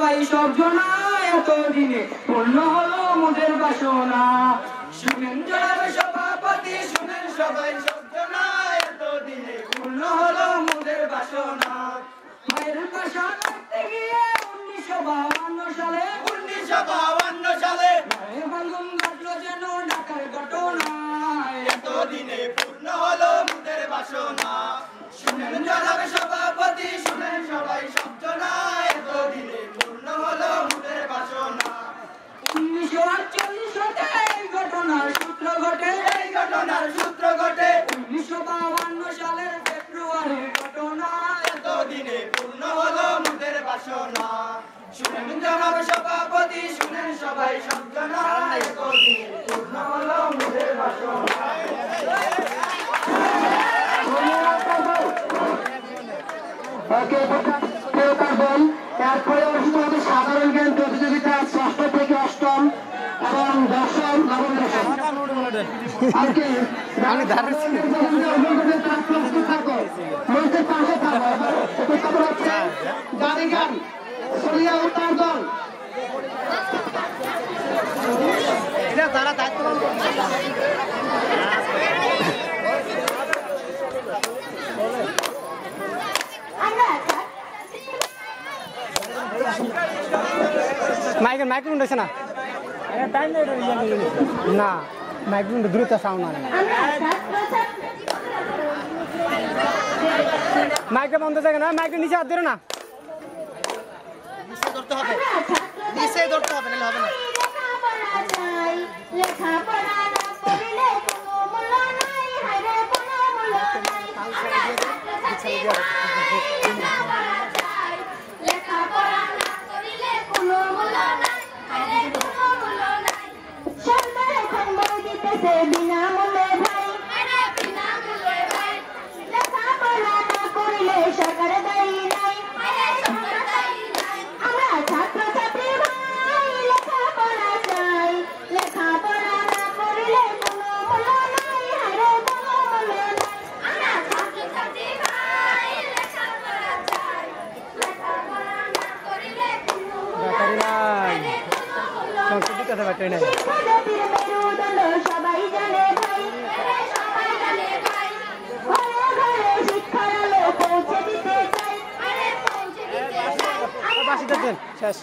সবাই সব জনা এতদিনে পূর্ণ হলো মোদের বাসনা শুনেন জনাব সভাপতি শুনেন সবাই সব জনা এতদিনে পূর্ণ হলো মোদের বাসনা মায়ের বাসা করতে গিয়ে 1952 সালে ফাল্গুন ঘটলো যেন ঢাকার ঘটনা এতদিনে পূর্ণ হলো মোদের বাসনা শুনেন জনাব সভাপতি শুনেন সবাই সব জনা এতদিনে পূর্ণ হলো মোদের বাসনা 1948 সালে এই ঘটনার সূত্র ঘটে 1952 সালের ফেব্রুয়ারির ঘটনা এতদিনে পূর্ণ হলো মোদের বাসনা শুনেন জনাব সভাপতি শুনেন সবাই সব জনা এতদিনে পূর্ণ হলো মোদের বাসনা এরপরে অনুষ্ঠিত হবে সাধারণ জ্ঞান প্রতিযোগিতা 6ষ্ঠ থেকে 8ম এবং 10ম নবম দশম প্রস্তুত থাকো মঞ্চের পাশে থাকো গাড়ি গান সরিয়া উত্তার দল তারা দায়িত্ব মাইক্রোফোন রয়েছে না না মাইক্রোফোন দ্রুত সাউন্ড আনে মাইক্রোফোন বন্ধ থাকে না মাইক্রোফোন নিচে হাত ধরে না নিচে ধরতে হবে নাহলে হবে না সবাই জানে ভাই শিক্ষার আলো পৌঁছে দিতে চাই শেষ